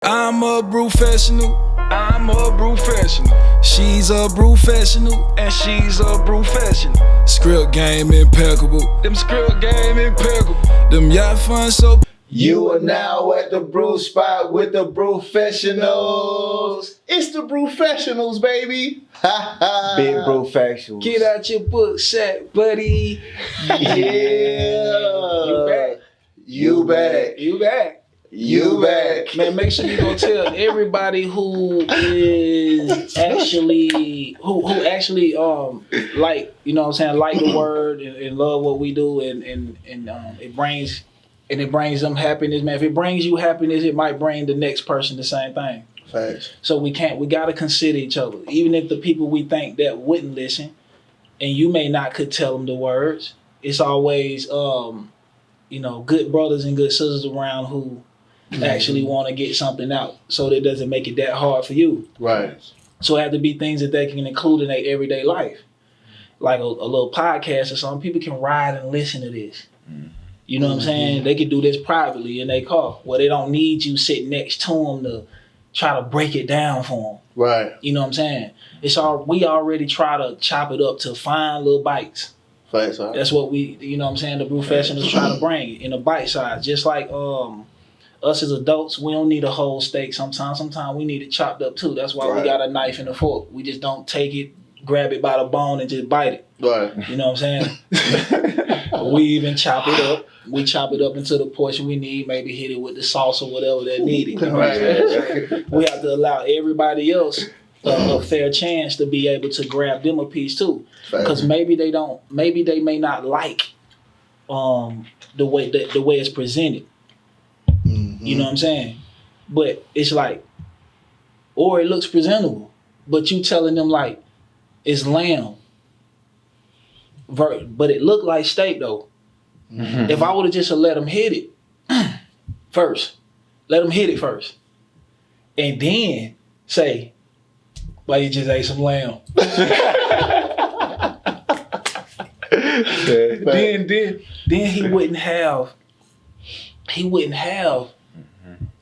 I'm a Brewfessional. I'm a Brewfessional. She's a Brewfessional. And she's a Brewfessional. Script game impeccable. Them script game impeccable. Them yacht fun so. You are now at the brew spot with the Brewfessionals. It's the Brewfessionals, baby. Big Brewfessionals. Get out your book sack, buddy. Yeah. You back. You back. You back. You back. Man, make sure you go tell everybody who is actually who actually like, you know what I'm saying, like the word and love what we do and it brings them happiness, man. If it brings you happiness, it might bring the next person the same thing. Facts. So we gotta consider each other. Even if the people we think that wouldn't listen, and you may not could tell them the words, it's always good brothers and good sisters around who actually want to get something out, so that it doesn't make it that hard for you. Right. So it have to be things that they can include in their everyday life, like a little podcast or something. People can ride and listen to this. You know what I'm saying? They can do this privately in their car, where they don't need you sitting next to them to try to break it down for them. Right. You know what I'm saying? We already try to chop it up to fine little bites. Facts. Huh? That's what we, you know what I'm saying, the Brewfessionals try to bring in a bite size. Just like us as adults, we don't need a whole steak sometimes. Sometimes we need it chopped up too. That's why we got a knife and a fork. We just don't take it, grab it by the bone and just bite it. Right. You know what I'm saying? We even chop it up. We chop it up into the portion we need, maybe hit it with the sauce or whatever that needed. You know what I'm saying? We have to allow everybody else a fair chance to be able to grab them a piece too. Because maybe they may not like the way it's presented. You know what I'm saying? But it's like, or it looks presentable, but you telling them like it's lamb, but it looked like steak though. If I would have just let them hit it first, and then say, well, you just ate some lamb. then he wouldn't have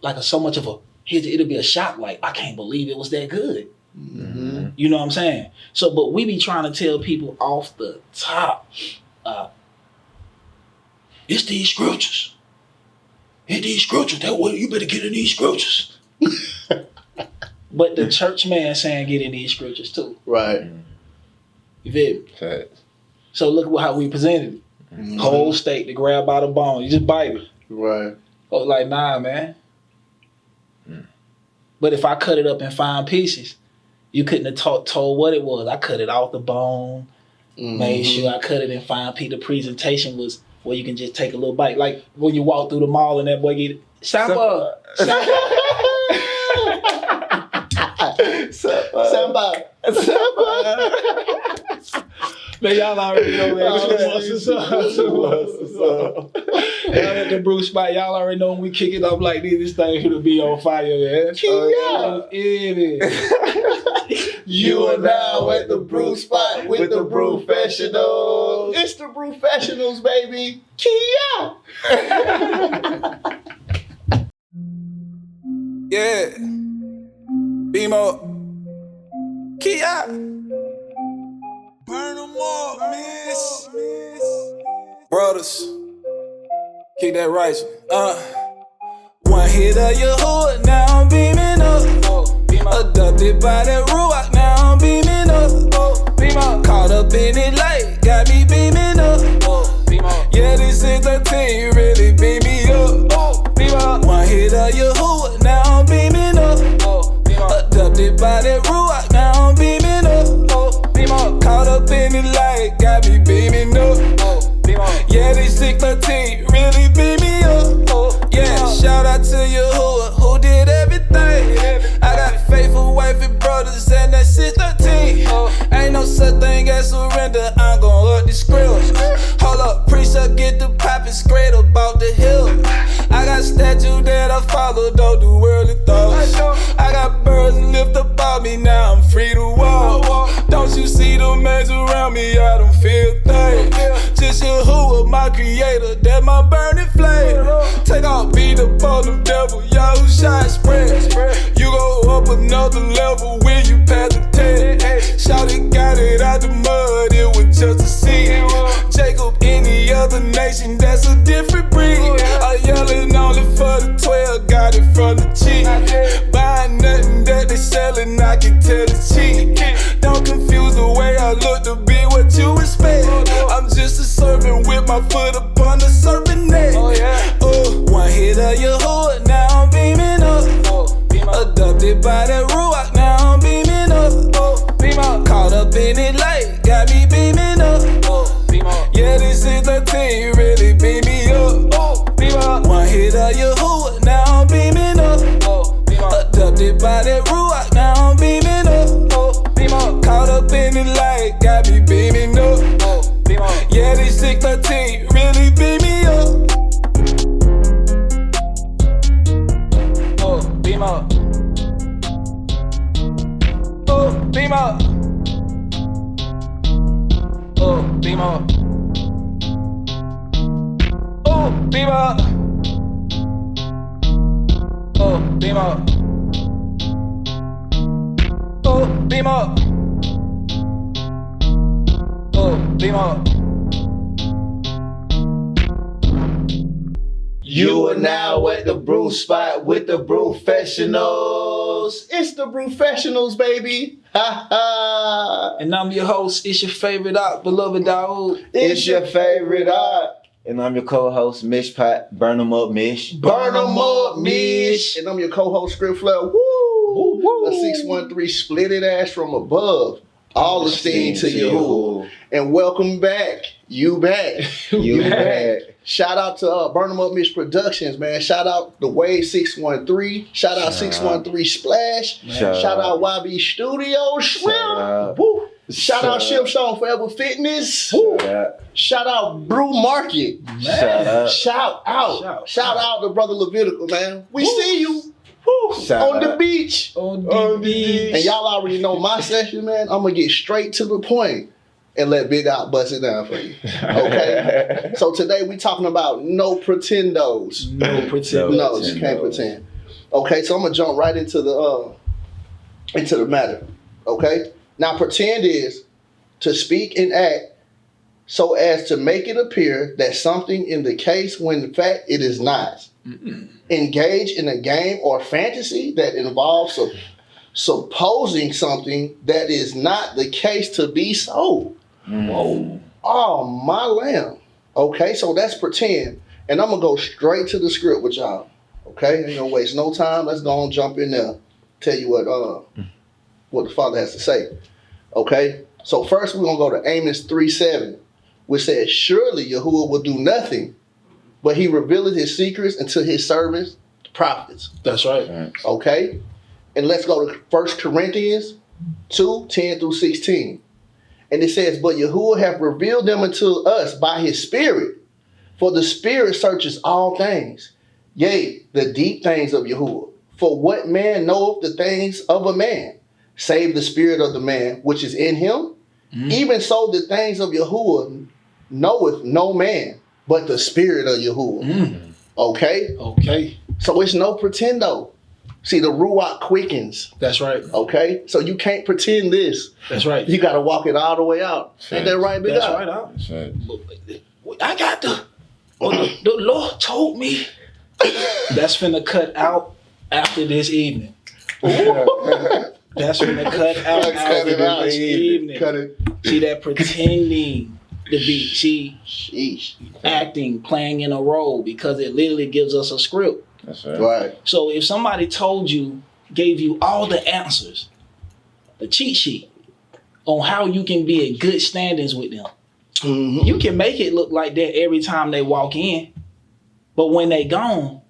like so much of it'll be a shock, like, I can't believe it was that good. You know what I'm saying? So, but we be trying to tell people off the top, it's these scriptures. It's these scriptures. That way you better get in these scriptures. But the church man saying get in these scriptures too. Right. You feel me? Facts. So look at how we presented it. Whole steak to grab by the bone. You just bite it. Right. I was like, nah, man. But if I cut it up in fine pieces, you couldn't have told what it was. I cut it off the bone, made sure I cut it in fine pieces. The presentation was where you can just take a little bite. Like when you walk through the mall and that boy get Samba. Man, y'all already know, man. What's up? Y'all at the brew spot, y'all already know when we kick it up like this thing should be on fire, man. You are now at the brew spot with the Brewfessionals. It's the Brewfessionals, baby. Kia! Yeah. Beam up. Kia. Burn them up, miss. Brothers. Kick that right. One hit of YAHUAH, now I'm beaming up. Adopted by that YAHUAH, now I'm beaming up. Caught up in it late, got me beaming up. Yeah, this is the team, really beam me up. One hit of YAHUAH, now I'm beaming up. Adopted by that YAHUAH, now I'm beaming up. Caught up in it late, got me beaming up. Yeah, this sick team, really beam me up. Yeah, shout out to YAHUAH, who did everything. I got faithful wife and brothers and that sister team. Ain't no such thing as surrender, I'm gon' up the script. Hold up, preacher, get the poppin' straight up off the hill. I got statue that I follow, don't do worldly thoughts. I got birds lift above me, now I'm free to walk. Don't you see the mans around me, I don't feel things. Just YAHUAH, my creator, that my burning flame. Take off, beat up on them devil, YAHUAH spread. cheap. Buying nothing that they selling, I can tell it's cheap. Don't confuse the way I look to be what you expect. I'm just a servant with my foot upon the serpent net. One hit of YAHUAH, now I'm beaming up. Adopted by that YAHUAH, now I'm beaming up. Caught up in it late, got me beaming up. Yeah, this is the team, really beam me up. One hit of YAHUAH, now I'm beaming up. Adopted by that YAHUAH, now I'm beaming up. Caught up in it late, got me beaming up. Yeah, this 613 really beam me up. Beam up. Beam up. Beam up. Beam up. Beam up. Beam up. Beam up. You are now at the brew spot with the Brewfessionals. It's the Brewfessionals, baby. Ha ha. And I'm your host. It's your favorite art, beloved YAHUAH. It's your favorite art. And I'm your co-host, Mish Pot. Burn 'em up, Mish. Burn 'em up, Mish. And I'm your co-host, Script Flair. Woo! A 613 split it ass from above. All esteem to you. And welcome back. You back. You back. Shout out to Burn 'em Up Mish Productions, man. Shout out the Wave 613. Shout out 613 Splash. Shout out YB Studio Shrimp. Woo. Shout out Ship Song Forever Fitness. Shout out Brew Market. Shout out to Brother Levitical, man. We see you. On the beach. On the beach. And y'all already know my session, man. I'm gonna get straight to the point and let Big Out bust it down for you. Okay? So today we talking about no pretendos. No pretend. No, you can't pretend. Okay, so I'm gonna jump right into the matter. Okay? Now pretend is to speak and act so as to make it appear that something in the case when in fact it is not. Engage in a game or fantasy that involves supposing something that is not the case to be so. Oh, my lamb. Okay, so that's pretend. And I'm going to go straight to the script with y'all. Okay, ain't gonna waste no time. Let's go and jump in there. Tell you what the Father has to say. Okay, so first we're going to go to Amos 3:7, which says, surely YAHUAH will do nothing, but he revealed his secrets unto his servants, the prophets. That's right. Okay, and let's go to 1 Corinthians 2:10-16. And it says, but YAHUAH hath revealed them unto us by his Spirit. For the Spirit searches all things, yea, the deep things of YAHUAH. For what man knoweth the things of a man, save the spirit of the man which is in him? Even so the things of YAHUAH knoweth no man, but the Spirit of YAHUAH. Okay? Okay. So it's no pretendo. See, the Ruach quickens. That's right. Okay? So you can't pretend this. That's right. You got to walk it all the way out. Ain't that right, Big That's Up? right, Al. That's right. I got the Lord told me. That's finna cut out after this evening. That's finna cut out after this evening. Cut it. See that pretending to be, Sheesh. acting, playing in a role, because it literally gives us a script. That's right. Right. So if somebody told you, gave you all the answers, the cheat sheet on how you can be in good standings with them, you can make it look like that every time they walk in. But when they gone,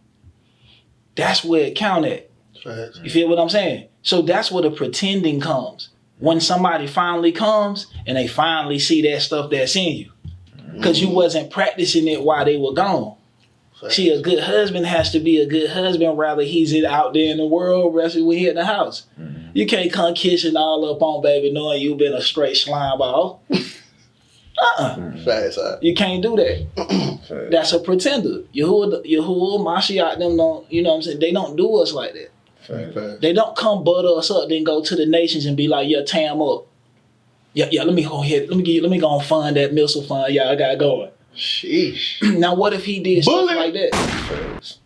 that's where it count at. Right. You feel what I'm saying? So that's where the pretending comes. When somebody finally comes and they finally see that stuff that's in you. Because you wasn't practicing it while they were gone. Right. See, a good husband has to be a good husband, rather he's out there in the world, rather we here in the house. You can't come kissing all up on baby knowing you've been a straight slime ball. You can't do that. That's a pretender. YAHUAH, Mashiach, them don't, you know what I'm saying? They don't do us like that. They don't come butter us up, then go to the nations and be like, yeah, tear them up. Yeah, let me go ahead. Let me go and fund that missile fund. Yeah, I got going. Sheesh. Now, what if he did stuff like that?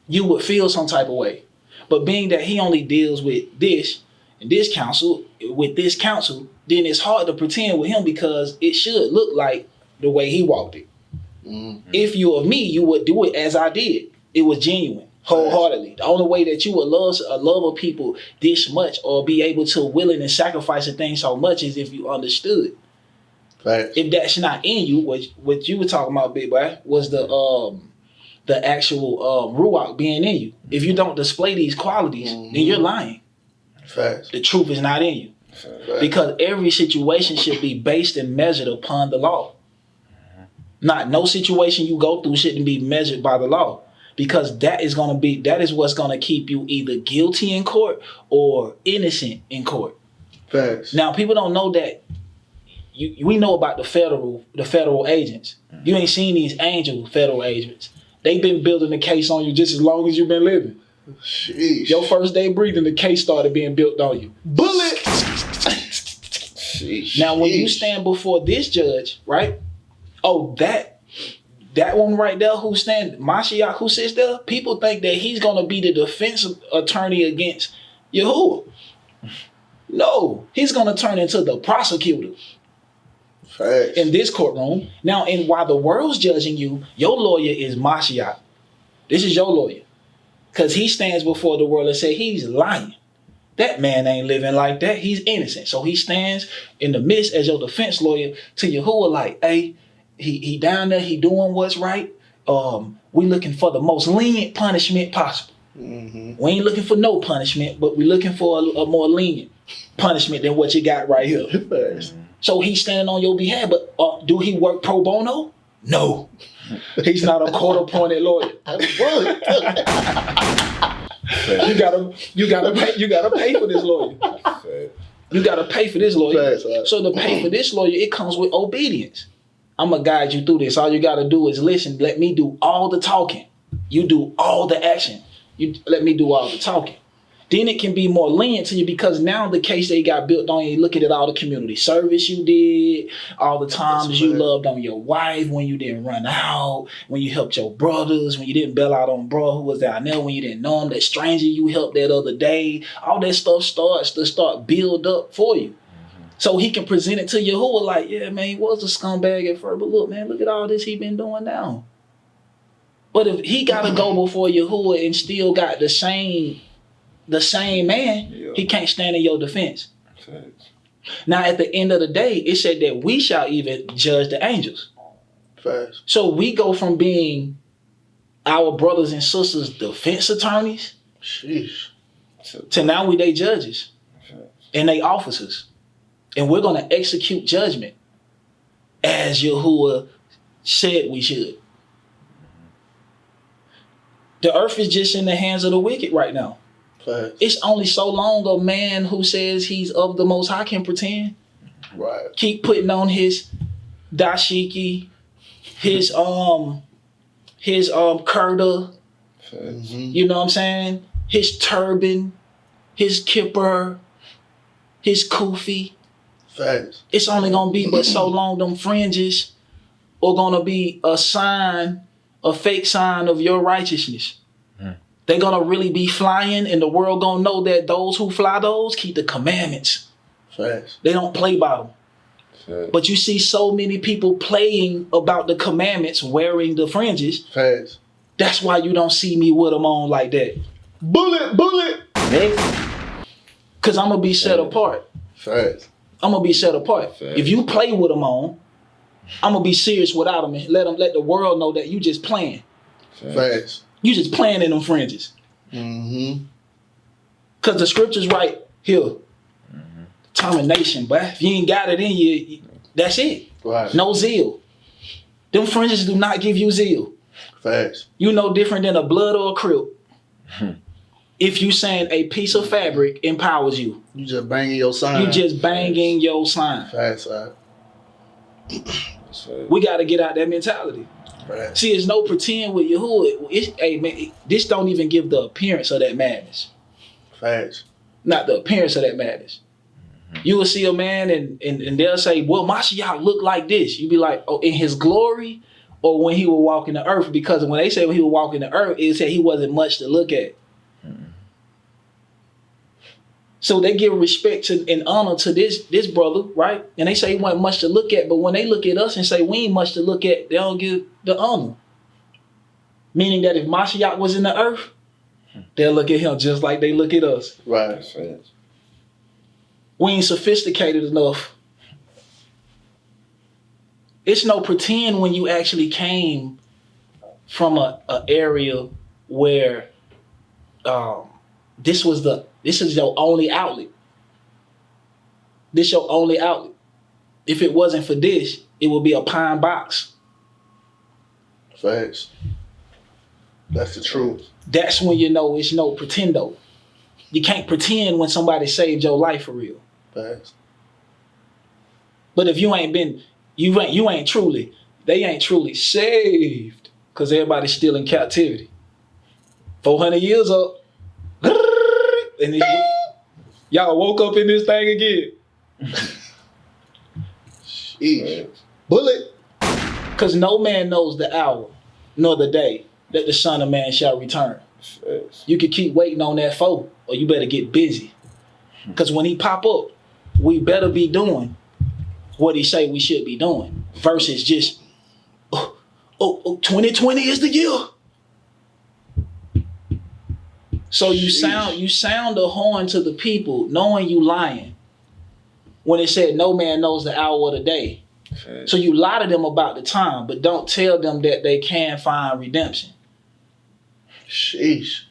You would feel some type of way. But being that he only deals with this and this council, then it's hard to pretend with him because it should look like the way he walked it. Mm-hmm. If you were me, you would do it as I did. It was genuine, wholeheartedly. The only way that you would love of people this much or be able to willing and sacrifice a thing so much is if you understood. Right. If that's not in you, what you were talking about, big boy, was the actual YAHUAH being in you. If you don't display these qualities, then you're lying. Facts. The truth is not in you. Facts. Because every situation should be based and measured upon the law. No situation you go through shouldn't be measured by the law. Because that is what's gonna keep you either guilty in court or innocent in court. Facts. Now people don't know that. We know about the federal agents. You ain't seen these angel federal agents. They've been building the case on you just as long as you've been living. Sheesh. Your first day breathing, the case started being built on you. Bullet. Sheesh. Now when you stand before this judge, right? Oh, that one right there YAHUAH who sits there, people think that he's gonna be the defense attorney against YAHUAH. No, he's gonna turn into the prosecutor. Facts. In this courtroom. Now, and while the world's judging you, your lawyer is YAHUAH. This is your lawyer. Because he stands before the world and say he's lying. That man ain't living like that. He's innocent. So he stands in the midst as your defense lawyer to YAHUAH like, hey, he down there, he doing what's right. We looking for the most lenient punishment possible. Mm-hmm. We ain't looking for no punishment, but we looking for a more lenient punishment than what you got right here. So he's standing on your behalf, but do he work pro bono? No. He's not a court-appointed lawyer. You gotta pay for this lawyer. You gotta pay for this lawyer. So to pay for this lawyer, it comes with obedience. I'm gonna guide you through this. All you gotta do is listen. Let me do all the talking. You do all the action. You let me do all the talking. Then it can be more lenient to you because now the case they got built on you, looking at all the community service you did, all the times you loved on your wife, when you didn't run out, when you helped your brothers, when you didn't bail out on bro who was down there, when you didn't know him, that stranger you helped that other day. All that stuff starts to build up for you. So he can present it to YAHUAH like, yeah, man, he was a scumbag at first, but look, man, look at all this he been doing now. But if he got to go before YAHUAH and still got the same man, he can't stand in your defense. Facts. Now, at the end of the day, it said that we shall even judge the angels. Facts. So we go from being our brothers and sisters' defense attorneys to now we they judges and they officers. And we're going to execute judgment as YAHUAH said we should. The earth is just in the hands of the wicked right now. Facts. It's only so long a man who says he's of the Most High can pretend. Right. Keep putting on his dashiki, his kurta. You know what I'm saying? His turban, his kippur, his kufi. Facts. It's only gonna be but so long them fringes are gonna be a fake sign of your righteousness. They're gonna really be flying and the world gonna know that those who fly those keep the commandments. Facts. They don't play by them. Facts. But you see so many people playing about the commandments wearing the fringes. Facts. That's why you don't see me with them on like that. Bullet. Cause I'm gonna be set apart. Facts. I'm gonna be set apart. Facts. If you play with them on, I'm gonna be serious without them and let the world know that you just playing. Facts. You just playing in them fringes. Mm-hmm. Cause the scripture's right here. Mm-hmm. Determination, but if you ain't got it in you, that's it. Right. No zeal. Them fringes do not give you zeal. Facts. You no different than a blood or a crib. If you saying a piece of fabric empowers you. You just banging your sign. You just banging your sign. Facts. We got to get out that mentality. Right. See, it's no pretend with YAHUAH. Hey, man, this don't even give the appearance of that madness. Facts. Not the appearance of that madness. You will see a man and they'll say, well, YAHUAH look like this. You be like, oh, in his glory or when he was walking the earth? Because when they say when he was walking the earth, it said he wasn't much to look at. So they give respect to and honor to this brother, right? And they say he wasn't much to look at, but when they look at us and say we ain't much to look at, they don't give the honor. Meaning that if Mashiach was in the earth, they'll look at him just like they look at us. Right. We ain't sophisticated enough. It's no pretend when you actually came from a area where this is your only outlet. This your only outlet. If it wasn't for this, it would be a pine box. Facts. That's the truth. That's when you know it's no pretendo. You can't pretend when somebody saved your life for real. Facts. But if you ain't been, they ain't truly saved, because everybody's still in captivity. 400 years up, and y'all woke up in this thing again. Sheesh. Bullet. Because no man knows the hour nor the day that the Son of Man shall return. You can keep waiting on that foe, or you better get busy. Because when he pop up, we better be doing what he say we should be doing, versus just, 2020 is the year. So you sound a horn to the people, knowing you lying. When it said no man knows the hour or the day. Okay. So you lie to them about the time, but don't tell them that they can find redemption. Sheesh.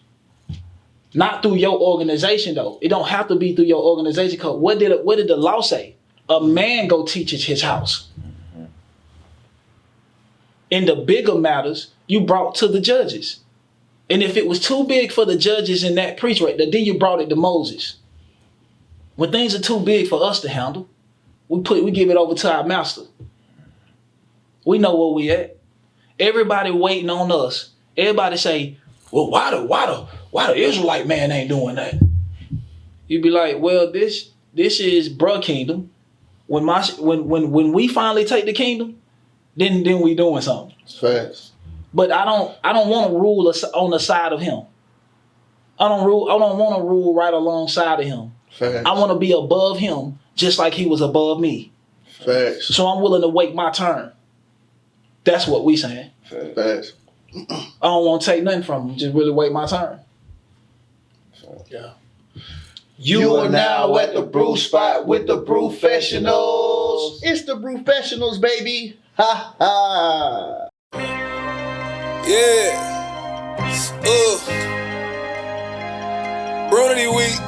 Not through your organization though. It don't have to be through your organization. Cause what did the law say? A man go teaches his house. Mm-hmm. In the bigger matters, you brought to the judges. And if it was too big for the judges in that preach rate, then you brought it to Moses. When things are too big for us to handle, we give it over to our master. We know where we at. Everybody waiting on us. Everybody say, well, why the Israelite man ain't doing that? You be like, well, this is bruh kingdom. When we finally take the kingdom, then we doing something. It's fast. But I don't want to rule on the side of him. I don't want to rule right alongside of him. Facts. I want to be above him, just like he was above me. Facts. So I'm willing to wait my turn. That's what we saying. Facts. I don't want to take nothing from him. Just really wait my turn. Yeah. You are now at the brew spot with the Brewfessionals. It's the Brewfessionals, baby. Ha ha. Yeah. Brody week.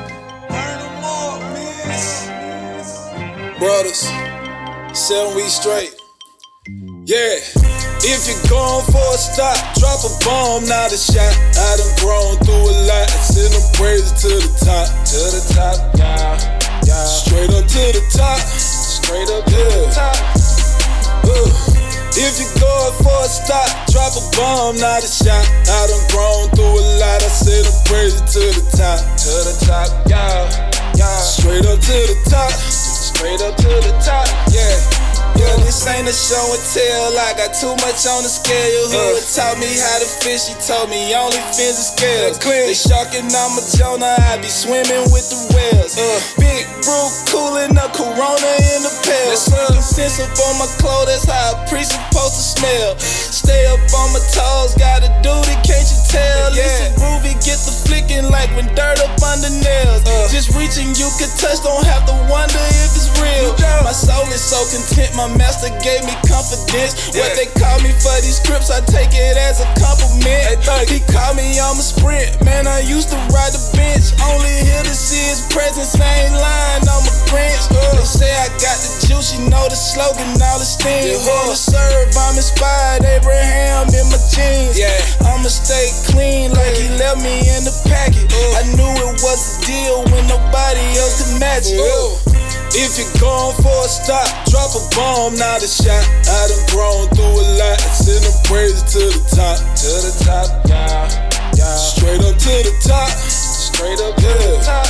Brothers, 7 weeks straight. Yeah. If you're going for a stop, drop a bomb, not a shot. I done grown through a lot. Send them praises to the top. To the top, yeah. Straight up to the top. Straight up to the top. If you're going for a stop, drop a bomb, not a shot. I done grown through a lot. I send them praises to the top. To the top, yeah. Straight up to the top. Straight up to the top, yeah. Yeah, this ain't a show and tell. I got too much on the scale. YAHUAH taught me how to fish. He told me only fins and scales. They sharking on my Jonah. I be swimming with the whales. Big brew cooling up Corona in the pail. Smoking sense up on my clothes. That's how a priest supposed to smell. Stay up on my toes. Gotta do it, can't you tell? Listen groovy, get the flicking like when dirt up under nails. Just reaching, you can touch. Don't have to wonder if it's real. My soul is so content. My master gave me confidence. What they call me for these scripts, I take it as a compliment. He called me on my sprint. Man, I used to ride the bench. Only here to see his presence. I ain't lying on my branch. They say I got the juice, you know the slogan, all the steam. Wanna serve, I'm inspired. Abraham in my jeans. I'ma stay clean like he left me in the packet. I knew it was a deal when nobody else could match it. If you're going for a stop, drop a bomb, not a shot. I done grown through a lot. Send them praises to the top. To the top, yeah. Straight up to the top. Straight up to the top.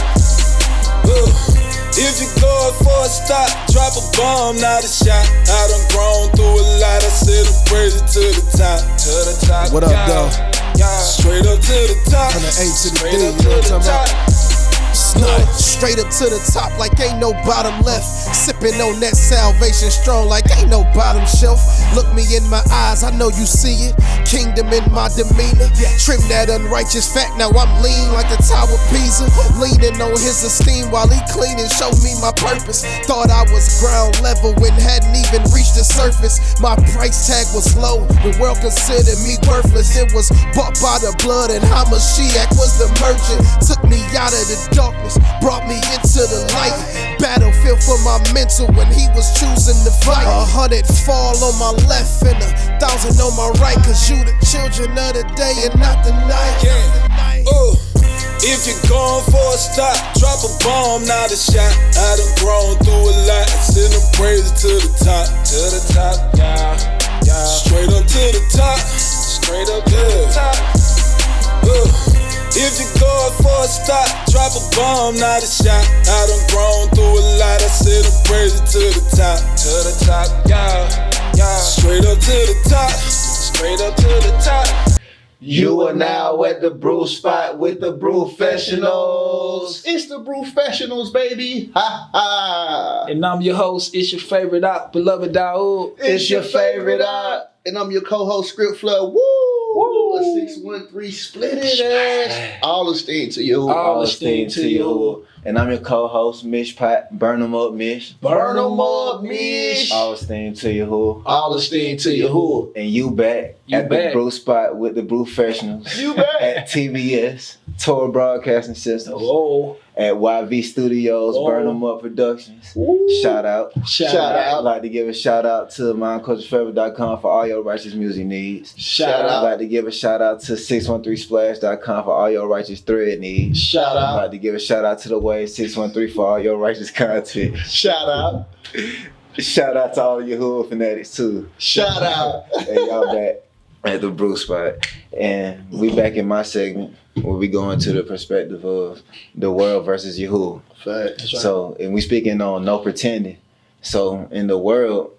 If you're going for a stop, drop a bomb, not a shot. I done grown through a lot. I send them praises to the top. To the top, what up, though? Straight up to the top. From the A to the D, Straight you up know what to I'm the talking top. about? Snatch. Straight up to the top like ain't no bottom left. Sipping on that salvation strong like ain't no bottom shelf. Look me in my eyes, I know you see it. Kingdom in my demeanor. Trim that unrighteous fat, now I'm lean like the Tower of Pisa. Leaning on his esteem while he clean and show me my purpose. Thought I was ground level when hadn't even reached the surface. My price tag was low, the world considered me worthless. It was bought by the blood and Hamashiach was the merchant. Took me out of the darkness, brought me into the light. Battlefield for my mental when he was choosing to fight. 100 fall on my left and 1,000 on my right. Cause you the children of the day and not the night. If you're going for a stop, drop a bomb, not a shot. I done grown through a lot, send them praises to the top, yeah. Straight up to the top, straight up to the top. If you're going for a stop, drop a bomb, not a shot. I done grown through a lot, I send them praises to the top, yeah. Straight up to the top, straight up to the top. You are now at the brew spot with the Brewfessionals. It's the Brewfessionals, baby. Ha ha. And I'm your host. It's your favorite beloved YAHUAH. It's your favorite and I'm your co-host Script Flood. Woo! A 613 split it ass. All esteem to you. All esteem to you. And I'm your co-host, Mish Pat. Burn 'em up, Mish. Burn 'em up, Mish. All esteem to YAHUAH. All esteem to YAHUAH. And you back at the brew spot with the Brewfessionals. You back at TBS, Tour Broadcasting Systems. Oh. At YV Studios, Burn 'em Up Productions. Ooh. Shout out. Shout out. I'd like to give a shout out to mindcultureforever.com for all your righteous music needs. Shout out. I'd like to give a shout out to 613splash.com for all your righteous thread needs. Shout out. I'd like to give a shout out to the Way 613 for all your righteous content. Shout out. Shout out to all your YAHUAH fanatics too. Shout out. And y'all back at the brew spot. And we back in my segment where we go into the perspective of the world versus YAHUAH. Facts. Right. So, and we speaking on no pretending. So in the world,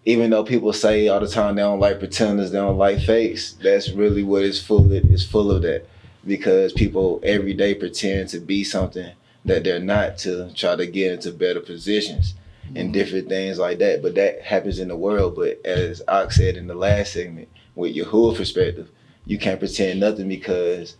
even though people say all the time they don't like pretenders, they don't like fakes, that's really what it's full of. It's full of that. Because people every day pretend to be something that they're not to try to get into better positions and different things like that. But that happens in the world. But as Ox said in the last segment, with YAHUAH perspective, you can't pretend nothing because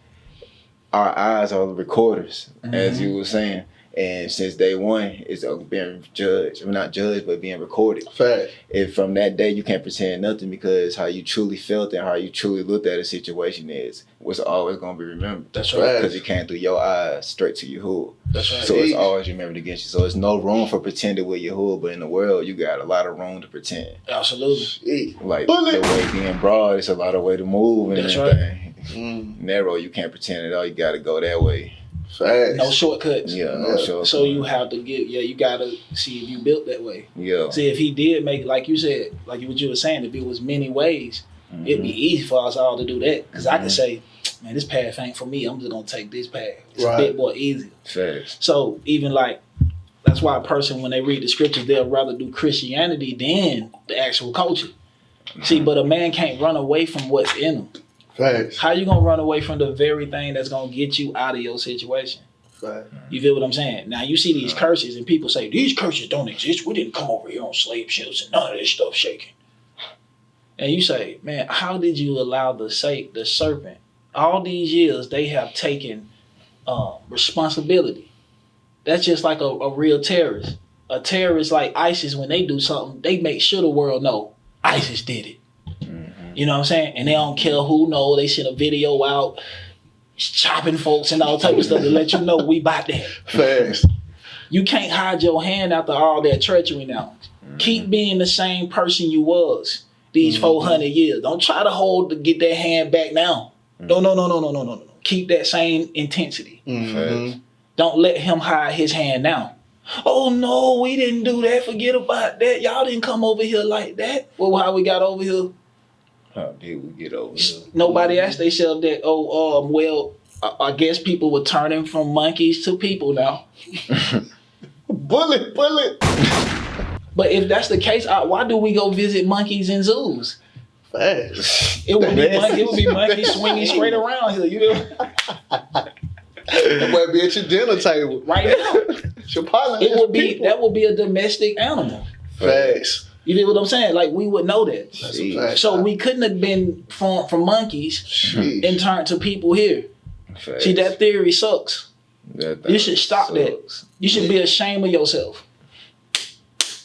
our eyes are the recorders, as you were saying. And since day one, it's being judged. Well, not judged, but being recorded. Fact. And from that day, you can't pretend nothing because how you truly felt and how you truly looked at a situation is what's always going to be remembered. That's right. Because it came through your eyes straight to YAHUAH. That's right. So it's always remembered against you. So there's no room for pretending with YAHUAH, but in the world, you got a lot of room to pretend. Absolutely. Like the way being broad, it's a lot of way to move and That's everything. Narrow, you can't pretend at all. You got to go that way. Facts. No shortcuts. Yeah, no shortcuts. So you have to you gotta see if you built that way. Yeah. See if he did make, like you said, like what you were saying, if it was many ways, it'd be easy for us all to do that. Because I could say, man, this path ain't for me. I'm just gonna take this path. It's a bit more easy. Facts. So even like, that's why a person, when they read the scriptures, they'll rather do Christianity than the actual culture. See, but a man can't run away from what's in him. Facts. How you gonna run away from the very thing that's gonna get you out of your situation? Facts. You feel what I'm saying? Now you see these curses and people say, these curses don't exist. We didn't come over here on slave ships and none of this stuff shaking. And you say, man, how did you allow the serpent, all these years they have taken responsibility. That's just like a real terrorist. A terrorist like ISIS, when they do something, they make sure the world know ISIS did it. You know what I'm saying? And they don't care who know. They send a video out chopping folks and all type of stuff to let you know we about that. Facts. You can't hide your hand after all that treachery now. Keep being the same person you was these 400 years. Don't try to get that hand back now. No. Keep that same intensity. Don't let him hide his hand now. Oh no, we didn't do that. Forget about that. Y'all didn't come over here like that. Well, how we got over here? How did we get over here? Nobody asked themselves that, I guess people were turning from monkeys to people now. Bullet. But if that's the case, why do we go visit monkeys in zoos? Facts. It would be monkeys swinging straight around here. You know? That boy be at your dinner table. right now. Your partner. It would be that would be a domestic animal. Facts. You get what I'm saying? Like we would know that. That's a fact. So we couldn't have been formed from monkeys Sheesh. and turned to people here. Facts. See, that theory sucks. That You should stop sucks. that. You should be ashamed of yourself.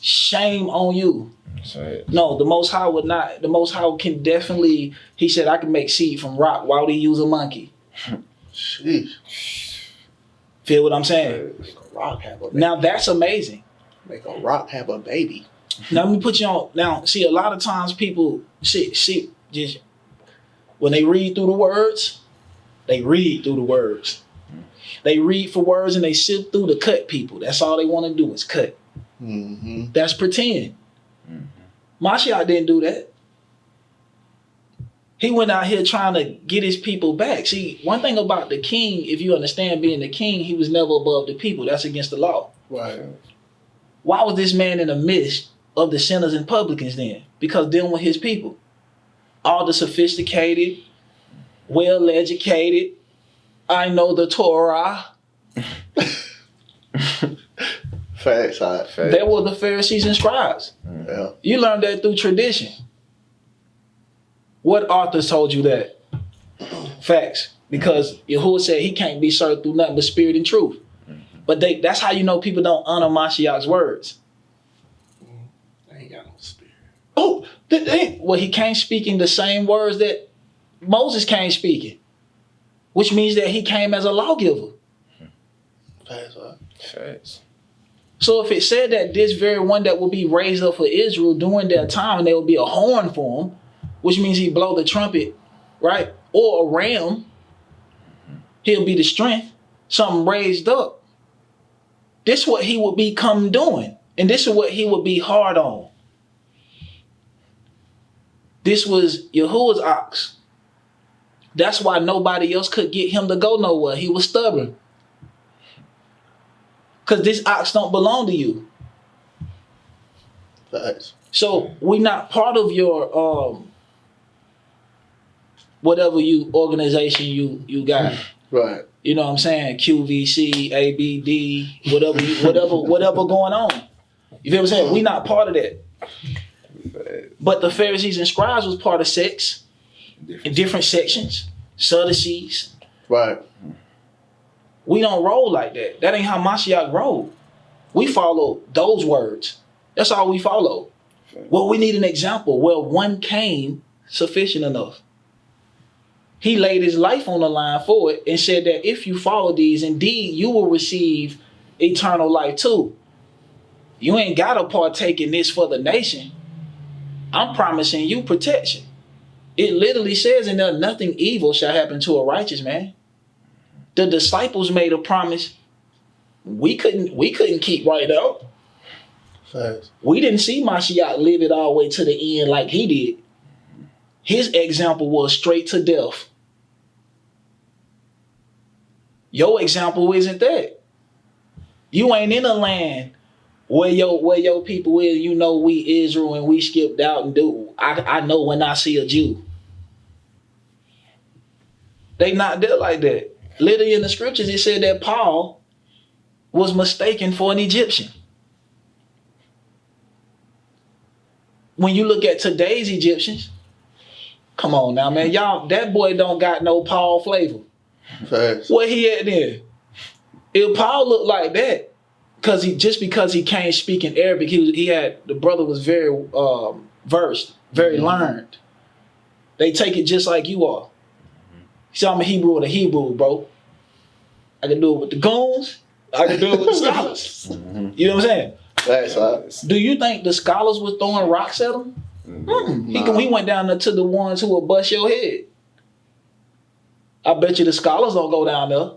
Shame on you. That's right. No, the Most High would not. The Most High can definitely. He said, "I can make seed from rock." Why would he use a monkey? Sheesh. Feel what I'm saying? Make a rock have a baby. Now that's amazing. Make a rock have a baby. Now let me put you on. Now, see, a lot of times people see just when they read through the words, they read through the words. They read for words and they sift through to cut people. That's all they want to do is cut. Mm-hmm. That's pretend. Mashiach didn't do that. He went out here trying to get his people back. See, one thing about the king, if you understand being the king, he was never above the people. That's against the law. Right. Why was this man in the midst of the sinners and publicans then? Because dealing with his people. All the sophisticated, well-educated, I know the Torah. Facts. Facts. They were the Pharisees and scribes. Yeah. You learned that through tradition. What authors told you that? Facts. Because Yahuwah said he can't be served through nothing but spirit and truth. But that's how you know people don't honor Mashiach's words. They ain't got no spirit. Oh, well, he came speaking the same words that Moses came speaking, which means that he came as a lawgiver. Facts. Facts. So if it said that this very one that will be raised up for Israel during their time, and there will be a horn for him, which means he blow the trumpet, right? Or a ram, he'll be the strength, something raised up. This is what he would become doing. And this is what he would be hard on. This was Yahuwah's ox. That's why nobody else could get him to go nowhere. He was stubborn. Because this ox don't belong to you. Facts. So we're not part of your whatever organization you got. Right. You know what I'm saying? QVC, ABD, whatever going on. You feel what I'm saying? We not part of that. But the Pharisees and scribes was part of sects in different sections, Sadducees. Right. We don't roll like that. That ain't how Mashiach rolled. We follow those words. That's all we follow. Well, we need an example. Well, one came sufficient enough. He laid his life on the line for it and said that if you follow these, indeed, you will receive eternal life too. You ain't got to partake in this for the nation. I'm promising you protection. It literally says in there, nothing evil shall happen to a righteous man. The disciples made a promise we couldn't keep right out. Facts. We didn't see Mashiach live it all the way to the end like he did. His example was straight to death. Your example isn't that. You ain't in a land where your people is, you know, we Israel and we skipped out and do. I know when I see a Jew. They not there like that. Literally in the scriptures, it said that Paul was mistaken for an Egyptian. When you look at today's Egyptians, come on now, man. Y'all, that boy don't got no Paul flavor. Facts. Where he at then? If Paul looked like that, because he can't speak in Arabic, the brother was very versed, very learned. They take it just like you are. See, I'm a Hebrew with a Hebrew, bro. I can do it with the goons. I can do it with the scholars. You know what I'm saying? Facts. Do you think the scholars was throwing rocks at him? He went down there to the ones who would bust your head. I bet you the scholars don't go down there.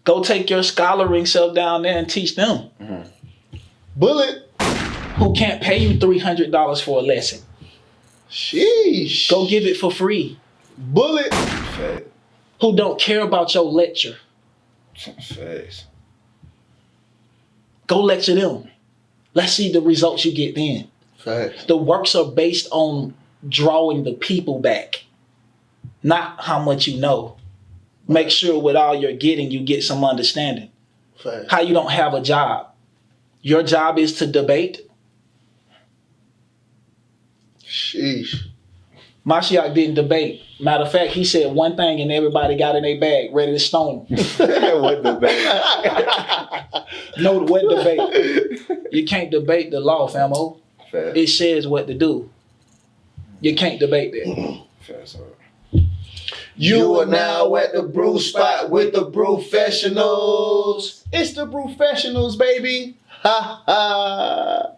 Go take your scholaring self down there and teach them. Bullet. Who can't pay you $300 for a lesson. Sheesh. Go give it for free. Bullet. Who don't care about your lecture. Facts. Go lecture them. Let's see the results you get then. Facts. The works are based on drawing the people back, not how much you know. Make sure with all you're getting, you get some understanding. Fact. How you don't have a job. Your job is to debate. Sheesh. Mashiach didn't debate. Matter of fact, he said one thing and everybody got in their bag, ready to stone him. What debate? No, what debate? You can't debate the law, famo. Fair. It says what to do. You can't debate that. Fair, sir. You are now at the brew spot with the Brewfessionals. It's the Brewfessionals, baby. Ha ha.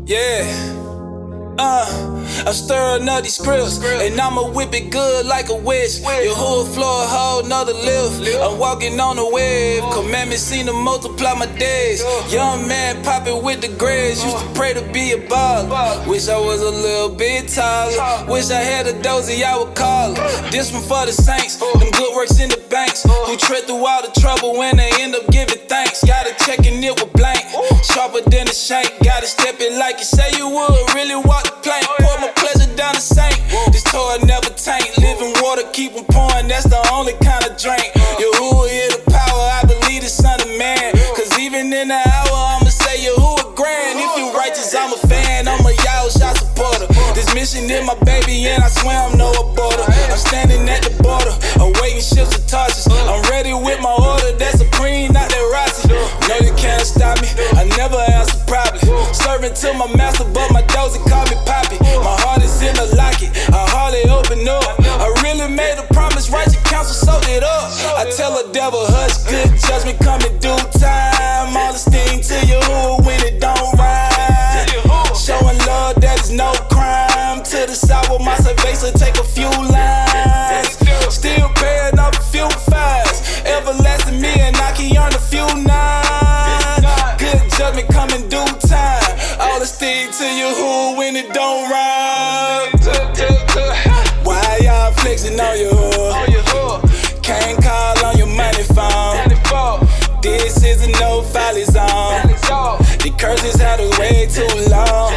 Yeah. I'm stirring up these scripts, and I'ma whip it good like a witch. Your whole floor, a whole nother lift. I'm walking on the wave. Commandments seem to multiply my days. Young man popping with the grades. Used to pray to be a baller. Wish I was a little bit taller. Wish I had a dozy, I would call her. This one for the saints, them good works in the banks. Who tread through all the trouble when they end up giving thanks. Gotta checking it with blank. Sharper than a shank. Gotta step it like you say you would. Really walk the plank. Pour my pleasure down the sink. This toy never taint. Living water, keep 'em pouring. That's the only kind of drink. YAHUAH is the power. I believe the Son of Man. Cause even in the hour, I'ma say YAHUAH grand. If you righteous, I'm a fan. I'm a YAHUAH supporter. This mission is my baby, and I swear I'm no aborter. I'm standing at the border, awaiting ships of torches. I'm ready with my order. That's supreme, not that Rossi. No, you can't stop me. I never answer probably. Serving to my master, but my dozy call me Poppy. My heart is in a locket. I hardly open up. I really made a promise, righteous counsel soaked it up. I tell the devil, hush, good judgment come in due time. All the sting to YAHUAH when it don't rhyme. Showing love that is no crime. To the side with my salvation, take a few lines. Still paying off a few fines. Everlasting me and I can earn a few nines. Good judgment come in due time. All the sting to YAHUAH when it don't rhyme. Why y'all flexing on YAHUAH? Can't call on your money phone. This is a no folly zone. The curses had to wait too long.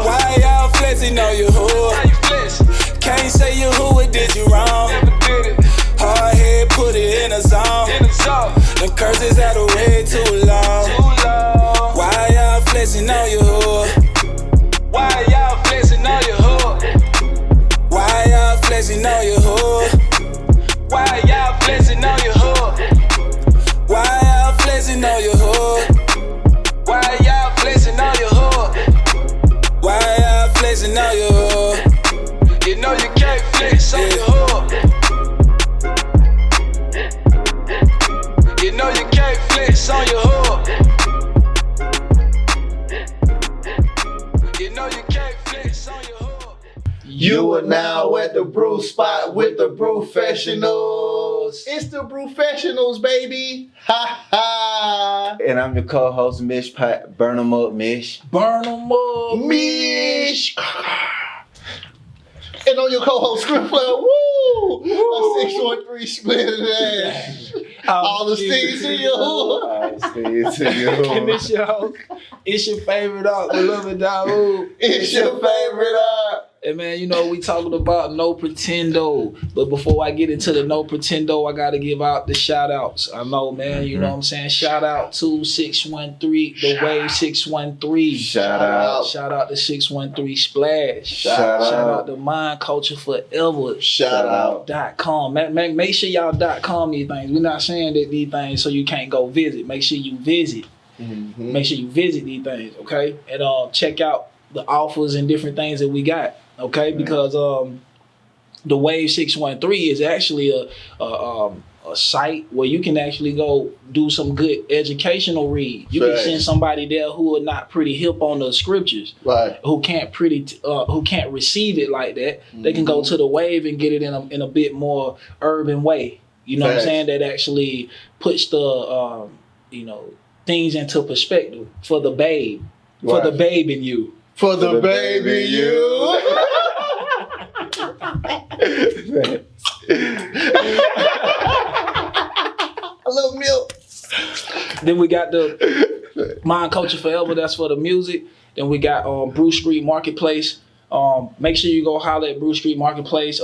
Why y'all flexing on YAHUAH? Can't say YAHUAH did you wrong. Hard head put it in a zone. The curses had to wait too long. Why y'all flexing on YAHUAH? Why y'all flexing on YAHUAH? Why y'all flexing on YAHUAH? Why y'all flexing on YAHUAH? Why y'all flexing on YAHUAH? Why y'all flexing on YAHUAH? Why y'all flexing on YAHUAH? You know you can't flex on YAHUAH. You know you can't flex on YAHUAH. You know you can't flex on YAHUAH. You are now at the brew spot with the Brewfessionals. It's the Brewfessionals, baby. Ha ha. And I'm your co-host, Mish Pat. Burn 'em up, Mish. Burn them up. Mish. And on your co-host, Script Flow, woo! A 613 split of that. All the sticks in your hood. And it's your favorite art, beloved Dawood. It's your favorite art. And man, you know, we talking about no pretendo. But before I get into the no pretendo, I gotta give out the shout outs. I know, man, you know what I'm saying? Shout out to 613, the Wave 613. Shout out. Shout out to 613 Splash. Shout out to Mind Culture Forever. Shout out. .com. Make sure y'all .com these things. We're not saying that these things so you can't go visit. Make sure you visit. Mm-hmm. Make sure you visit these things, okay? And check out the offers and different things that we got. Okay, because the Wave 613 is actually a site where you can actually go do some good educational read. You can send somebody there who are not pretty hip on the scriptures, right? Who can't receive it like that. They can go to the Wave and get it in a bit more urban way. You know what I'm saying? That actually puts the things into perspective for the babe, for the babe in you. For the baby you. I love milk. Then we got the Mind Culture Forever. That's for the music. Then we got Bruce Street Marketplace. Make sure you go holler at Brew Street Marketplace.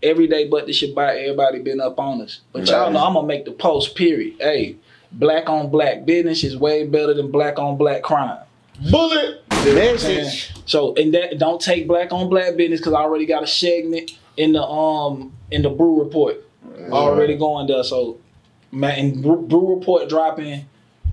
Every day but the Shabbat, everybody been up on us. But y'all know I'm gonna make the post, period. Hey, black on black business is way better than black on black crime. Bullet message. So, and that don't take black on black business because I already got a segment in the Brew Report already going there. So, man, and Brew Report dropping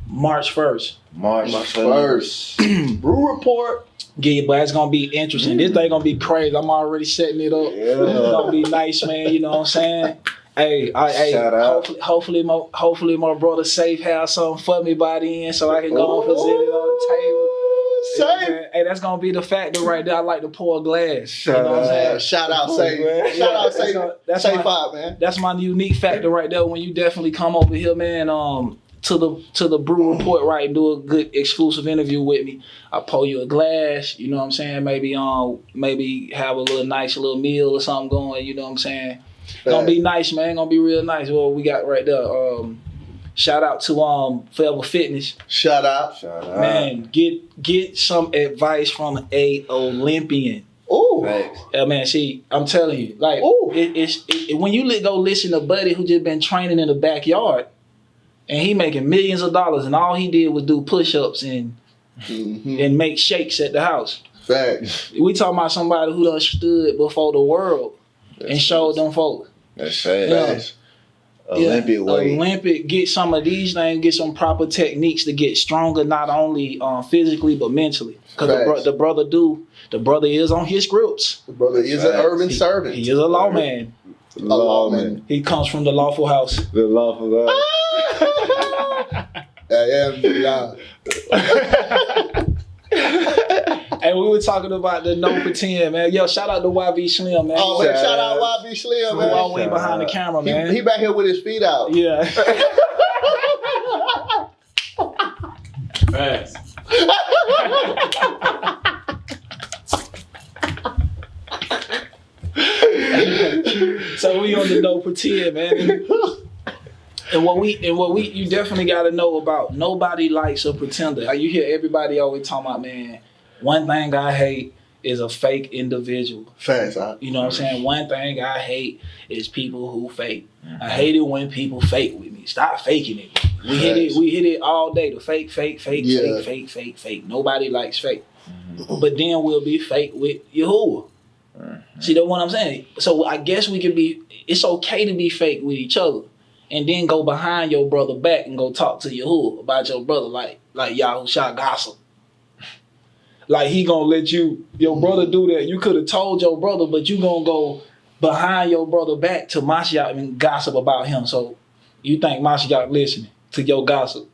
March 1st. March 1st. Brew Report. Yeah, but it's gonna be interesting. This thing gonna be crazy. I'm already setting it up. Yeah. It's gonna be nice, man. You know what I'm saying? Hey, Shout out. Hopefully my brother Safe has something for me by the end, so I can go and present it on the table. Safe. Hey, that's gonna be the factor right there. I like to pour a glass. Shout you know what I'm saying? Shout out Safe. Shout out Safe. That's Safe my- 5, man. That's my unique factor right there. When you definitely come over here, man, to the Brew Report, right, and do a good exclusive interview with me. I pour you a glass. You know what I'm saying? Maybe have a nice little meal or something going. You know what I'm saying? Gonna be nice, man. Gonna be real nice. What we got right there. Shout out to Forever Fitness. Shout out. Man, get some advice from a Olympian. Ooh. Thanks. Man, see, I'm telling you, like, Ooh. when you go listen to Buddy who just been training in the backyard, and he making millions of dollars, and all he did was do push-ups and make shakes at the house. Facts. We talking about somebody who done stood before the world and showed them folks. That's fast. Yeah. Olympic weight. Olympic, get some of these things, get some proper techniques to get stronger, not only physically but mentally. Because the brother is on his scripts. The brother is an urban servant. He is a lawman. A lawman. He comes from the lawful house. The lawful house. I am yeah. And we were talking about the no pretend, man. Yo, shout out to YB Slim, man. Oh man, shout out YB Slim, Who man. all the way behind the camera, man. He back here with his feet out. Yeah. Facts. So we on the no pretend, man. And what we you definitely gotta know about, nobody likes a pretender. You hear everybody always talking about, man, one thing I hate is a fake individual. Facts, huh? You know what I'm saying? One thing I hate is people who fake. I hate it when people fake with me. Stop faking it. We hit it all day. The fake. Nobody likes fake. But then we'll be fake with YAHUAH. See, that's what I'm saying? So I guess it's okay to be fake with each other. And then go behind your brother back and go talk to YAHUAH about your brother like YAHUAH gossip. Like he gonna let your brother do that. You could have told your brother, but you gonna go behind your brother back to Mashiach and gossip about him. So you think Mashiach listening to your gossip?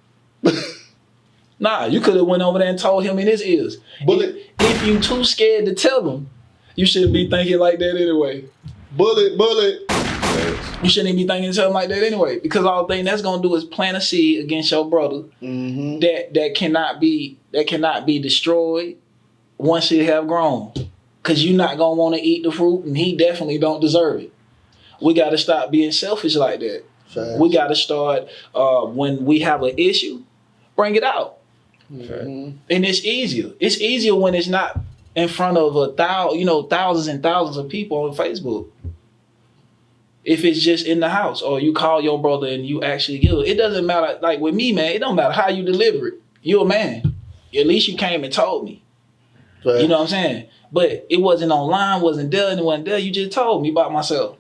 Nah, you could have went over there and told him in his ears. If you too scared to tell him, you shouldn't be thinking like that anyway. Bullet. You shouldn't be thinking something like that anyway, because all thing that's gonna do is plant a seed against your brother that cannot be destroyed once it have grown, because you're not gonna want to eat the fruit, and he definitely don't deserve it. We got to stop being selfish like that. Facts. We got to start when we have an issue, bring it out, and it's easier. It's easier when it's not in front of thousands and thousands of people on Facebook. If it's just in the house, or you call your brother and you actually give it doesn't matter. Like with me, man, it don't matter how you deliver it. You're a man. At least you came and told me. Right. You know what I'm saying? But it wasn't online, wasn't there, and it wasn't there. You just told me about myself.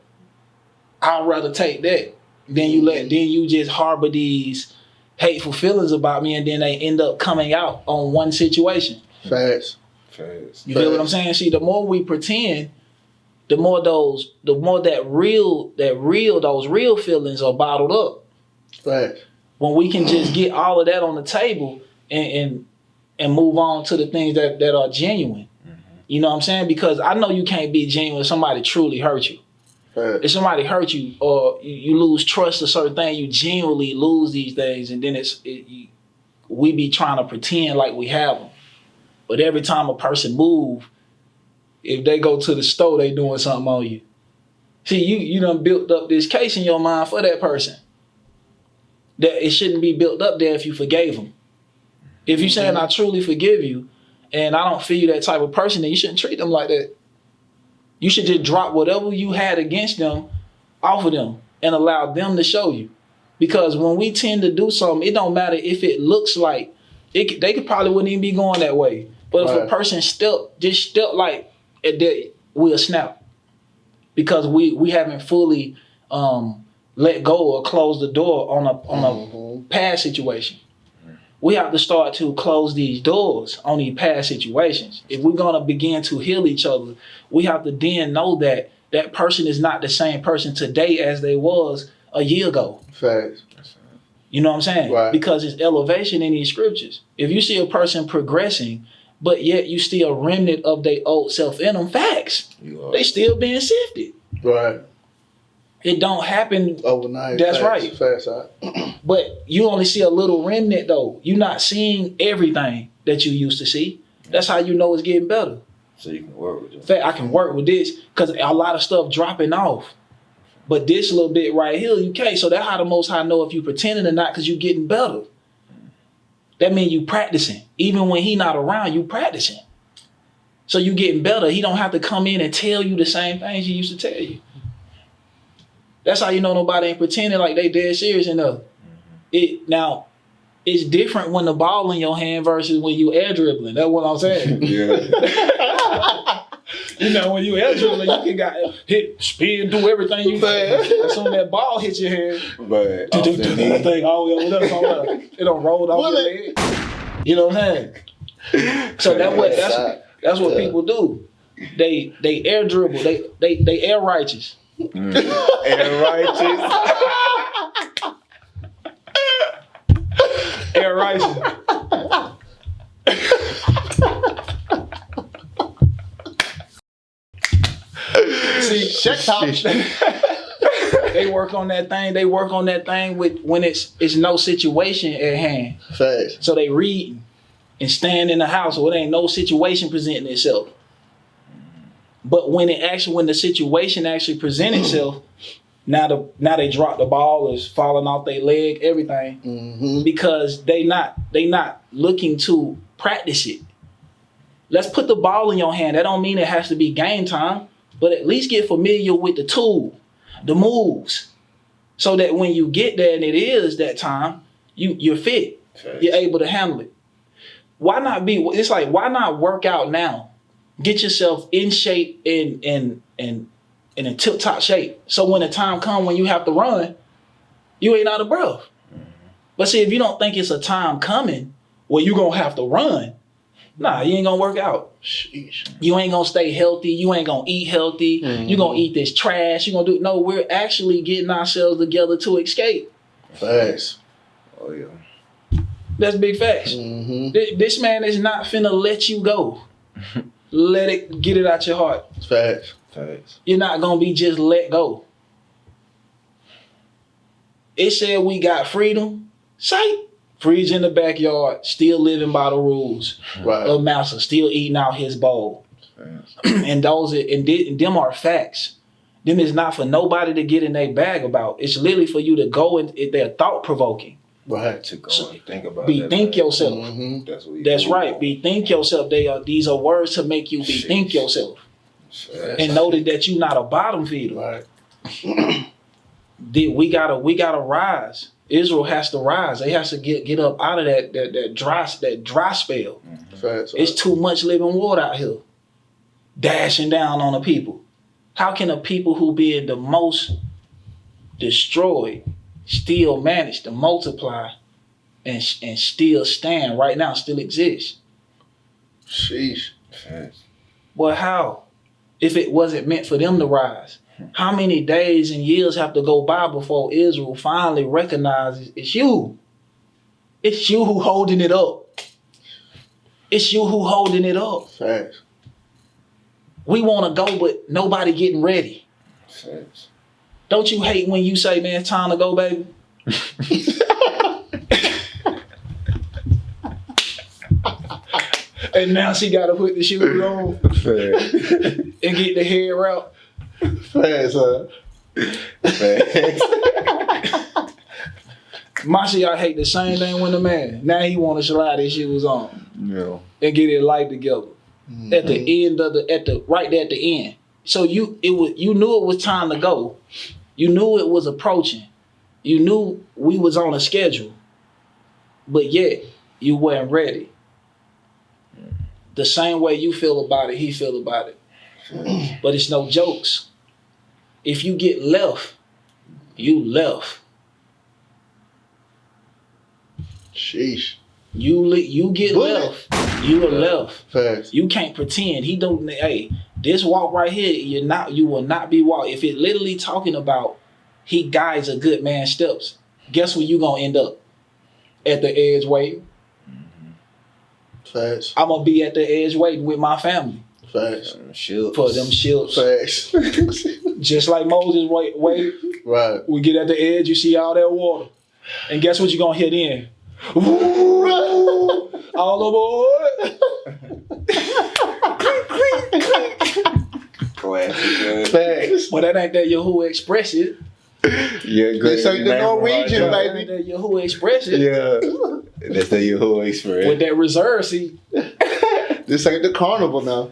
I'd rather take that than you just harbor these hateful feelings about me, and then they end up coming out on one situation. Facts. You feel what I'm saying? See, the more we pretend, the more those real feelings are bottled up. Facts. When we can just get all of that on the table and move on to the things that are genuine. You know what I'm saying? Because I know you can't be genuine if somebody truly hurt you. Facts. If somebody hurt you, or you lose trust in certain things, you genuinely lose these things, and then we be trying to pretend like we have them. But every time a person move, if they go to the store, they doing something on you. See, you done built up this case in your mind for that person. That it shouldn't be built up there if you forgave them. If you saying I truly forgive you, and I don't feel you that type of person, then you shouldn't treat them like that. You should just drop whatever you had against them off of them and allow them to show you. Because when we tend to do something, it don't matter if it looks like it. They could probably wouldn't even be going that way. But if a person step like that, we'll snap. Because we haven't fully let go or closed the door on a past situation. We have to start to close these doors on these past situations. If we're going to begin to heal each other, we have to then know that that person is not the same person today as they was a year ago. Facts. You know what I'm saying? Right. Because it's elevation in these scriptures. If you see a person progressing, but yet you see a remnant of their old self in them, facts. They still being sifted. Right. It don't happen overnight. That's facts, right. Facts. But you only see a little remnant though. You're not seeing everything that you used to see. That's how you know it's getting better. So you can work with it. In fact, I can work with this because a lot of stuff dropping off. But this little bit right here, you can't. So that's how the Most High know if you pretending or not, because you getting better. That means you practicing. Even when he not around, you practicing. So you getting better. He don't have to come in and tell you the same things he used to tell you. That's how you know nobody ain't pretending like they dead serious enough. Now, it's different when the ball in your hand versus when you air dribbling. That's what I'm saying. Yeah. You know, when you air dribbling, you can hit, spin, do everything you say. As soon as that ball hits your hand, But that thing all the way over there, it don't roll off your leg. You know what I'm saying? So that's what people do. They air dribble. They air righteous. Air righteous. Air righteous. See, Check top. they work on that thing. They work on that thing when it's no situation at hand. Facts. So they read and stand in the house, or it ain't no situation presenting itself. But when the situation actually presents itself, now they drop the ball, is falling off their leg, everything, because they not looking to practice it. Let's put the ball in your hand. That don't mean it has to be game time, but at least get familiar with the tool, the moves, so that when you get there and it is that time, you're fit. Okay. You're able to handle it. Why not work out now? Get yourself in shape and in tip-top shape. So when the time comes when you have to run, you ain't out of breath. But see, if you don't think it's a time coming where you're going to have to run, nah, you ain't going to work out. Sheesh. You ain't going to stay healthy. You ain't going to eat healthy. You're going to eat this trash. You're going to do... No, we're actually getting ourselves together to escape. Facts. Oh yeah. That's big facts. This man is not finna let you go. Get it out your heart. Facts. Facts. You're not gonna be just let go. It said we got freedom. Sight. Freeze in the backyard, still living by the rules. Right. Of master, still eating out his bowl. And them are facts. Them is not for nobody to get in their bag about. It's literally for you to go and they're thought provoking. Right. To go and think about Bethink yourself. That's what That's right. Bethink yourself. These are words to make you bethink yourself. And know that you're not a bottom feeder. Right. We gotta rise. Israel has to rise. They has to get up out of that dry spell. Facts. It's too much living water out here, dashing down on the people. How can a people who being the most destroyed still manage to multiply and still stand right now, still exist? Sheesh. Well, how? If it wasn't meant for them to rise, how many days and years have to go by before Israel finally recognizes it's you? It's you who holding it up. It's you who holding it up. Facts. We want to go, but nobody getting ready. Facts. Don't you hate when you say, man, it's time to go, baby? And now she got to put the shoes on and get the hair out. Facts, huh? Masha, I hate the same thing with the man. Now he want to slide his shoes on. Yeah. and get their life together. Mm-hmm. At the end of right there at the end. So you knew it was time to go. You knew it was approaching. You knew we was on a schedule. But yet you weren't ready. The same way you feel about it, he feel about it. But it's no jokes. If you get left, you left. Sheesh. You get Bullet. left. You are left. Facts. You can't pretend. He don't. Hey, this walk right here, you will not be walk. If it literally talking about he guides a good man's steps, guess where you gonna end up? At the edge waiting. Facts. I'm gonna be at the edge waiting with my family. Facts. For them shields. Facts. Just like Moses wait. Right. We get at the edge, you see all that water. And guess what you gonna hit in? All aboard. Facts. Well, that ain't that YAHUAH Express it. Yeah, good. This ain't the Norwegian, That baby. ain't that YAHUAH Express it. Yeah. That's the YAHUAH Express. With that reserve seat. This ain't the carnival now.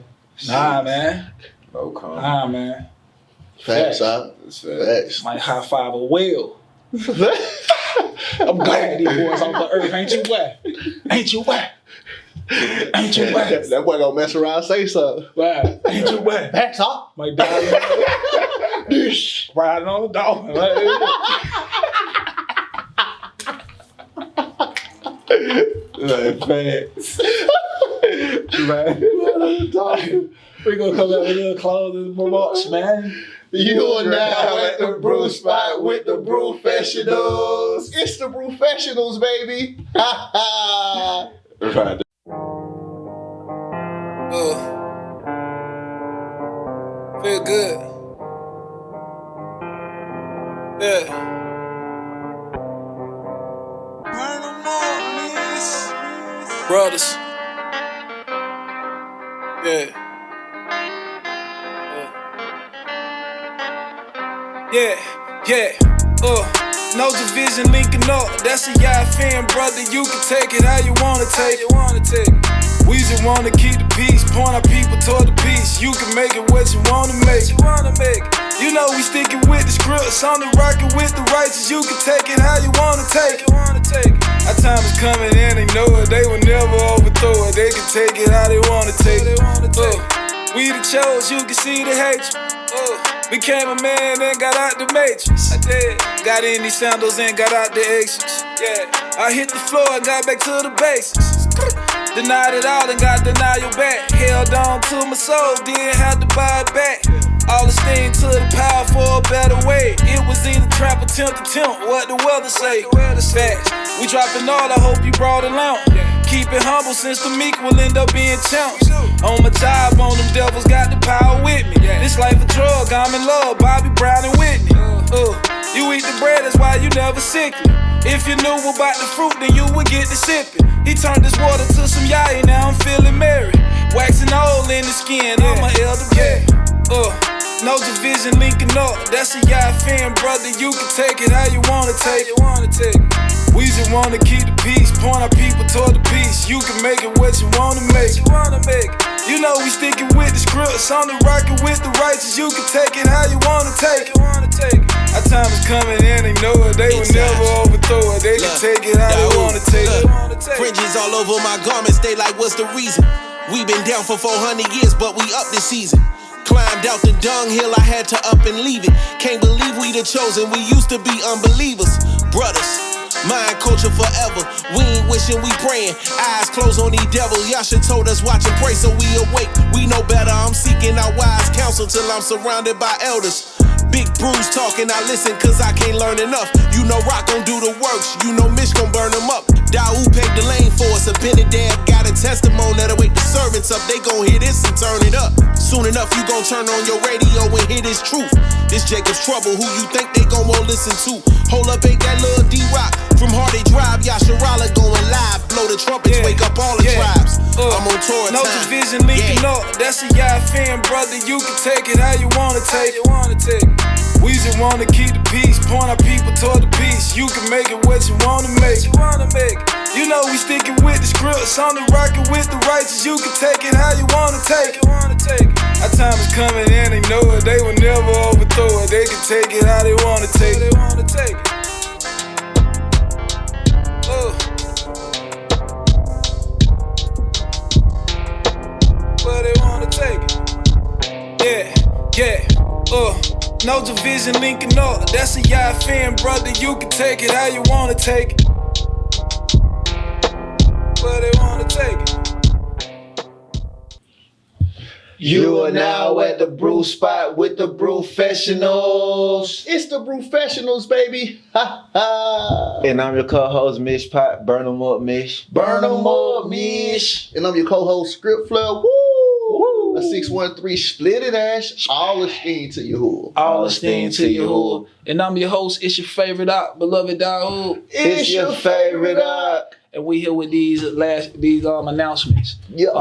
Nah, man. No comment. Nah, man. Facts, Facts. huh? That's facts. Might high five a whale. I'm glad these boys off the earth. Ain't you whack? Ain't you whack? Ain't you whack? That boy gonna mess around and say something. Wow. Ain't you whack? Facts, huh? Might die. Riding on the dolphin. Like facts. Man. We gonna come out with little clothes and remarks, man. You are now at the brew spot with the Brewfessionals. It's the Brewfessionals, baby. Right. Feel good. Yeah. Brothers. Yeah. No division linking up. That's a YAHUAH, brother. You can take it how you wanna take it. We just wanna keep the peace, point our people toward the peace. You can make it what you wanna make it. You know we sticking with the scripts, on the rockin' with the righteous. You can take it how you wanna take it. Our time is coming and they know it. They will never overthrow it. They can take it how they wanna take it. We the chose, you can see the hatred. Became a man and got out the matrix. I did. Got in these sandals and got out the exits. Yeah. I hit the floor and got back to the basics. Denied it all and got denial back. Held on to my soul, didn't have to buy it back. All the steam to the power for a better way. It was either trap or tempt, what the weather say. Facts. We dropping all, I hope you brought along. Keep it humble since the meek will end up being champs. On my job, on them devils got the power with me. This life a drug, I'm in love, Bobby Brown and Whitney. You eat the bread, that's why you never sickly. If you knew about the fruit, then you would get the sipping. He turned this water to some YAHUAH, now I'm feeling merry. Waxing old in the skin, I'm an elder cat. No division linking up, that's a YAHUAH, brother. You can take it how you wanna take it. We just wanna keep the peace, point our people toward the peace. You can make it what you wanna make it. You know we sticking with the scripts, on the rockin' with the righteous. You can take it how you wanna take it. Our time is coming and they know it. They will never overthrow it. They can take it how they wanna take it. Fringes all over my garments, they like, what's the reason? We been down for 400 years, but we up this season. Climbed out the dunghill, I had to up and leave it. Can't believe we the chosen, we used to be unbelievers. Brothers, mind culture forever. We ain't wishing, we praying. Eyes closed on these devils. YAHUAH told us watch and pray, so we awake. We know better, I'm seeking our wise counsel till I'm surrounded by elders. Big Bruce talking, I listen cause I can't learn enough. You know Rock gon' do the works, you know Mitch gon' burn them up. YAHUAH paved the lane for us, Abinadab got a testimony that'll wake the servants up. They gon' hear this and turn it up. Soon enough you gon' turn on your radio and hear this truth. This Jacob's trouble, who you think they gon' won't listen to? Hold up, ain't that little D-Rock from Hardy Drive? YAHUAH going live, blow the trumpets, wake up all the tribes. I'm on tour No time. division linking up, that's a YAHUAH, brother. You can take it how you wanna take it. We just wanna keep the peace, point our people toward the peace. You can make it what you wanna make. You know we sticking with the scripts, only rocking with the righteous. You can take it how you wanna take it. Our time is coming and they know it. They will never overthrow it. They can take it how they wanna take it. Where they wanna take it. No division linking up. That's a YAHUAH fan, brother. You can take it how you wanna take it. Where they wanna take it. You are now at the brew spot with the Brewfessionals. It's the Brewfessionals, baby. Ha ha. And I'm your co-host, Mish Pot. Burn 'em up, Mish. Burn 'em up, Mish. And I'm your co-host, Script Flare. Woo! A 613 split it ash. All esteem to YAHUAH. All esteem to YAHUAH. And I'm your host. It's your favorite beloved YAHUAH. It's your favorite op. And we here with these announcements. Yep.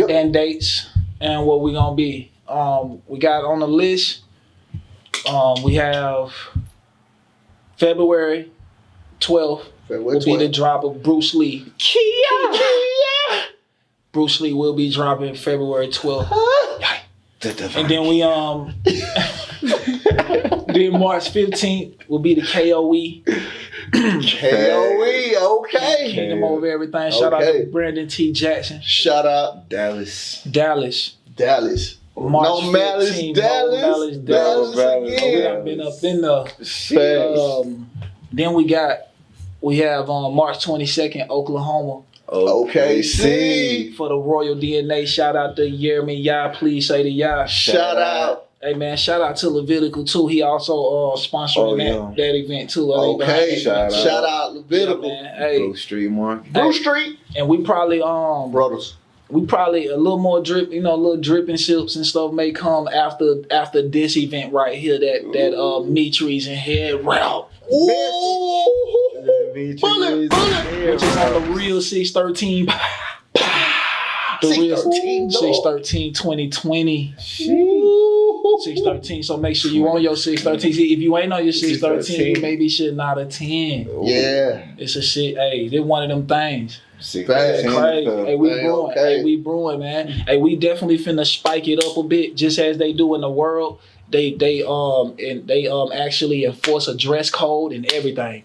And dates and what we gonna be. We got on the list. We have February 12th will be the drop of Bruce Lee. Bruce Lee will be dropping February 12th. And then we then March 15th will be the KOE. KOE, okay. Kingdom over everything. Shout out to Brandon T. Jackson. Shout out Dallas. March No malice, 15th, Dallas. Dallas Oh, we again. done been up in the. Then we have on March 22nd, Oklahoma. Okay, see. For the Royal DNA. Shout out to Jeremy Yah. Please say the Yah. Shout out. Hey man, shout out to Levitical too. He also sponsoring that event too. Okay, Shout out Levitical. Yeah, man. Hey, Blue Street Market. Blue Street. and we probably Brothers. a little more drip, little dripping sips and stuff may come after this event right here. That Mitris and Head Route, Bullet. which is on the real 613. The real 613 2020. 613. So make sure you on your 613. See, if you ain't on your 613, you maybe should not attend. Yeah. It's a shit. Hey, they're one of them things. Facts. Crazy. Hey, we brewing. Okay. Hey, we brewing, man. Hey, we definitely finna spike it up a bit, just as they do in the world. They actually enforce a dress code and everything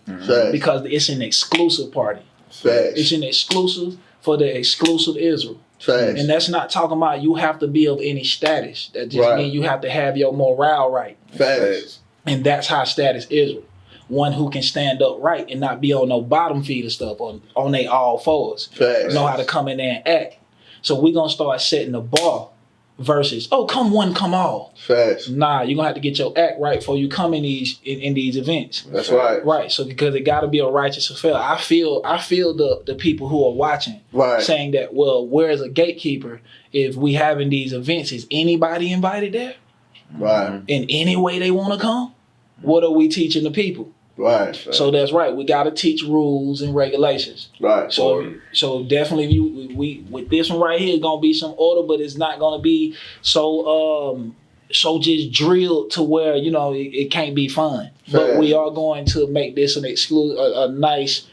because it's an exclusive party. Facts. It's an exclusive for the exclusive Israel. Facts. And that's not talking about you have to be of any status. That just means you have to have your morale right. Facts. And that's how status Israel. One who can stand up right and not be on no bottom feeder stuff, on they all fours. Facts. Know how to come in there and act. So we're going to start setting the bar versus, come one, come all. Facts. Nah, you're going to have to get your act right before you come in these events. That's right. Right. So because it got to be a righteous affair. I feel the people who are watching saying that, well, where's a gatekeeper if we having these events? Is anybody invited there? Right. In any way they want to come? What are we teaching the people? Right. So that's right. We got to teach rules and regulations. Right. So definitely, we with this one right here, it's gonna be some order, but it's not gonna be so just drilled to where it can't be fun. But we are going to make this a nice,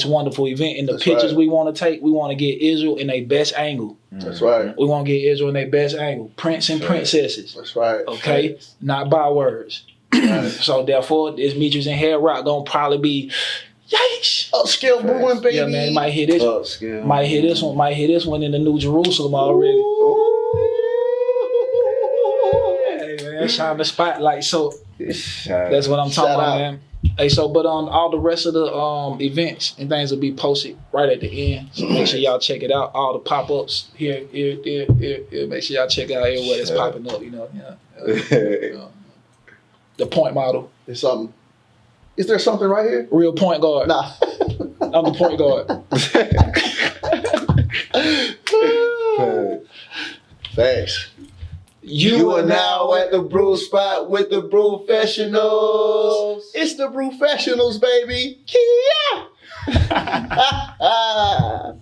wonderful event. And the pictures we want to take, we want to get Israel in their best angle. That's right. We want to get Israel in their best angle. Prince and princesses. That's right. Okay, not bywords. So therefore, this Mitris and Hair Rock gonna probably be, yikes. Upscale brewing, baby. Yeah, man, might hit this. Upscale. Might hit this one in the New Jerusalem already. Hey man, shine the spotlight. So that's what I'm talking about, man. Hey, so but on all the rest of the events and things will be posted right at the end. So make sure y'all check it out. All the pop-ups here. Make sure y'all check out everywhere that's popping up. The point model. There's something. Is there something right here? Real point guard. Nah. I'm the point guard. Facts. You are now at the brew spot with the Brewfessionals. It's the Brewfessionals, baby. Yeah.